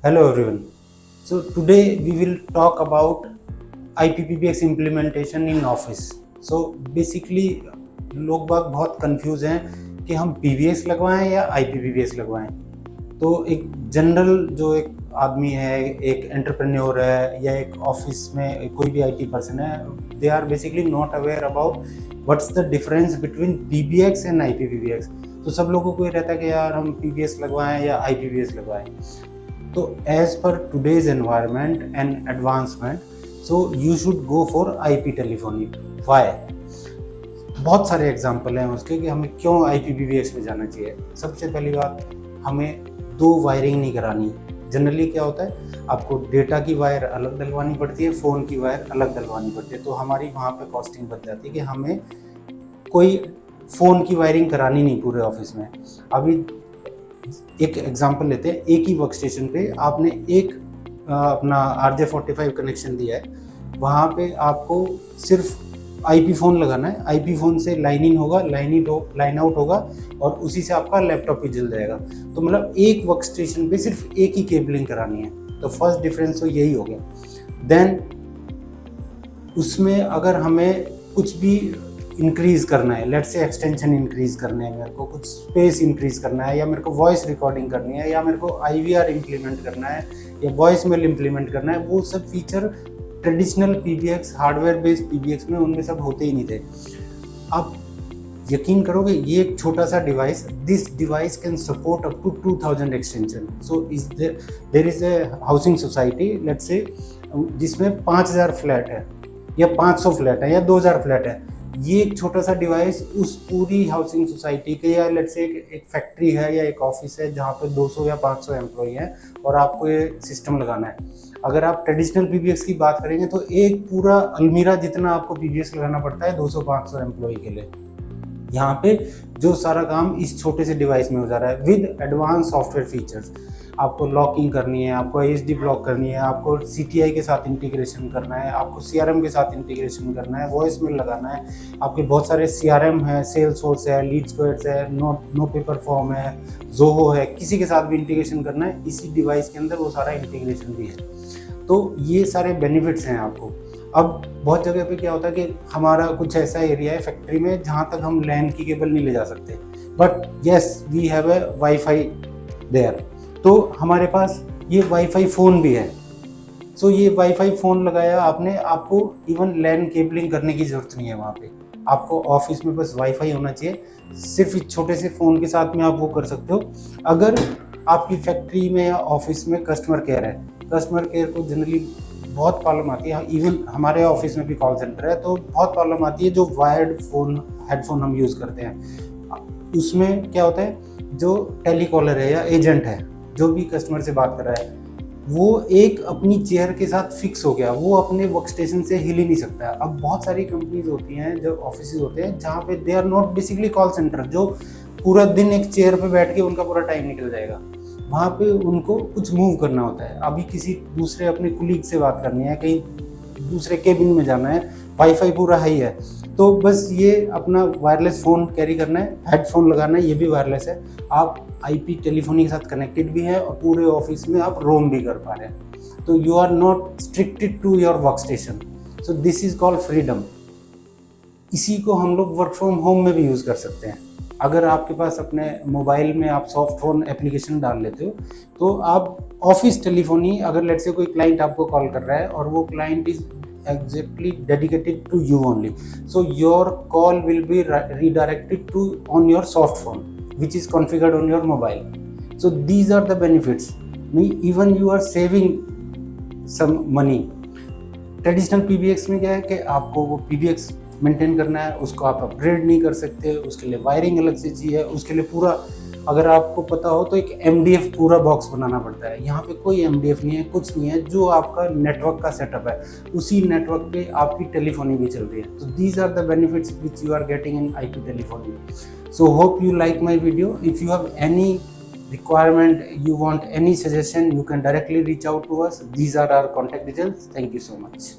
Hello everyone. So today we will talk about IPPBX implementation in Office. So basically लोग बाग बहुत confuse हैं कि हम PBX लगवाएं या IPPBX लगवाएं। तो एक जनरल जो एक आदमी है, एक एंटरप्रेन्योर है या एक ऑफिस में कोई भी IT पर्सन है, they are basically not aware about what's the difference between PBX and IPPBX। तो सब लोगों को ये रहता है कि यार हम PBX लगवाएं या IPPBX लगवाएं। तो as per today's environment and advancement, so you should go for IP telephony. Why? बहुत सारे एग्जांपल हैं उसके कि हमें क्यों IPPBX में जाना चाहिए। सबसे पहली बात, हमें दो वायरिंग नहीं करानी। जनरली क्या होता है, आपको डेटा की वायर अलग डलवानी पड़ती है, फ़ोन की वायर अलग डलवानी पड़ती है। तो हमारी वहाँ पे कॉस्टिंग बच जाती है कि हमें कोई फ़ोन की वायरिंग करानी नहीं पूरे ऑफिस में। अभी एक एग्जांपल लेते हैं, एक ही वर्क स्टेशन पे आपने एक अपना RJ45 कनेक्शन दिया है, वहाँ पे आपको सिर्फ IP फ़ोन लगाना है। IP फ़ोन से लाइन इन होगा, लाइन आउट होगा और उसी से आपका लैपटॉप भी जल जाएगा। तो मतलब एक वर्क स्टेशन पे सिर्फ एक ही केबलिंग करानी है। तो फर्स्ट डिफरेंस तो यही हो गया। देन उसमें अगर हमें कुछ भी इंक्रीज़ करना है, लेट्स से एक्सटेंशन इंक्रीज़ करने है, मेरे को कुछ स्पेस इंक्रीज़ करना है, या मेरे को वॉइस रिकॉर्डिंग करनी है, या मेरे को IVR इम्प्लीमेंट करना है, या वॉइस मेल इम्प्लीमेंट करना है, वो सब feature traditional PBX hardware based PBX में उनमें सब होते ही नहीं थे। आप यकीन करोगे, ये एक छोटा सा device, this device can support up to 2000 extension. So is there is a housing society, let's say, जिसमें 5000 फ्लैट है या 500 फ्लैट है या 2000 फ्लैट है। ये एक छोटा सा डिवाइस उस पूरी हाउसिंग सोसाइटी के, या लेट्स से एक फैक्ट्री है या एक ऑफिस है जहाँ पे 200 या 500 एम्प्लॉई हैं और आपको ये सिस्टम लगाना है। अगर आप ट्रेडिशनल PBX की बात करेंगे तो एक पूरा अलमीरा जितना आपको PBX लगाना पड़ता है 200-500 एम्प्लॉई के लिए। यहाँ पे जो सारा काम इस छोटे से डिवाइस में हो जा रहा है विद एडवांस सॉफ्टवेयर फीचर्स। आपको लॉकिंग करनी है, आपको ISD ब्लॉक करनी है, आपको CTI के साथ इंटीग्रेशन करना है, आपको CRM के साथ इंटीग्रेशन करना है, वॉइस मेल लगाना है। आपके बहुत सारे CRM है, सेल्सफोर्स है, लीडस्क्वेयर्स है, नो पेपर फॉर्म है, जोहो है, किसी के साथ भी इंटीग्रेशन करना है। इसी डिवाइस के अंदर वो सारा इंटीग्रेशन भी है। तो ये सारे बेनिफिट्स हैं आपको। अब बहुत जगह पे क्या होता है कि हमारा कुछ ऐसा एरिया है फैक्ट्री में जहाँ तक हम लैन की केबल नहीं ले जा सकते, but yes we have a wifi there. तो हमारे पास ये वाईफाई फ़ोन भी है। सो ये वाईफाई फ़ोन लगाया आपने, आपको इवन लैन केबलिंग करने की ज़रूरत नहीं है। वहाँ पे आपको ऑफिस में बस वाईफाई होना चाहिए। सिर्फ इस छोटे से फ़ोन के साथ में आप वो कर सकते हो। अगर आपकी फैक्ट्री में या ऑफिस में कस्टमर केयर है, कस्टमर केयर को जनरली बहुत प्रॉब्लम आती है। इवन हमारे ऑफिस में भी कॉल सेंटर है, तो बहुत प्रॉब्लम आती है। जो वायर्ड फ़ोन, हेडफोन हम यूज़ करते हैं, उसमें क्या होता है, जो टेलीकॉलर है या एजेंट है जो भी कस्टमर से बात कर रहा है, वो एक अपनी चेयर के साथ फिक्स हो गया, वो अपने वर्क स्टेशन से हिल ही नहीं सकता। अब बहुत सारी कंपनीज होती हैं, जो ऑफिस होते हैं जहाँ पे they are not basically call centre, जो पूरा दिन एक चेयर पे बैठ के उनका पूरा टाइम निकल जाएगा। वहाँ पे उनको कुछ मूव करना होता है, अभी किसी दूसरे अपने कुलीग से बात करनी है, कहीं दूसरे केबिन में जाना है, वाईफाई पूरा हाई है, तो बस ये अपना वायरलेस फ़ोन कैरी करना है, हेडफोन लगाना है, ये भी वायरलेस है। आप IP टेलीफोनी के साथ कनेक्टेड भी है और पूरे ऑफिस में आप रोम भी कर पा रहे हैं। तो you are not stricted to your work station. So this is called freedom. इसी को हम लोग वर्क फ्रॉम होम में भी यूज़ कर सकते हैं। अगर आपके पास अपने मोबाइल में आप सॉफ्ट फ़ोन एप्लीकेशन डाल लेते हो, तो आप ऑफिस टेलीफोनी, अगर लेट्स से कोई क्लाइंट आपको कॉल कर रहा है और वो client is exactly dedicated to you only, so your call will be redirected to on your soft phone which is configured on your mobile. So these are the benefits. Even you are saving some money. Traditional PBX में क्या है कि आपको वो PBX maintain करना है, उसको आप अपग्रेड नहीं कर सकते, उसके लिए वायरिंग अलग से चाहिए, उसके लिए पूरा, अगर आपको पता हो तो एक MDF पूरा बॉक्स बनाना पड़ता है। यहाँ पे कोई MDF नहीं है, कुछ नहीं है, जो आपका नेटवर्क का सेटअप है उसी नेटवर्क पे आपकी टेलीफोनी भी चल रही है। तो these are the benefits which you are getting in IP telephony. So hope you like my video. If you have any requirement, you want any suggestion, you can directly reach out to us. These are our contact details. Thank you so much.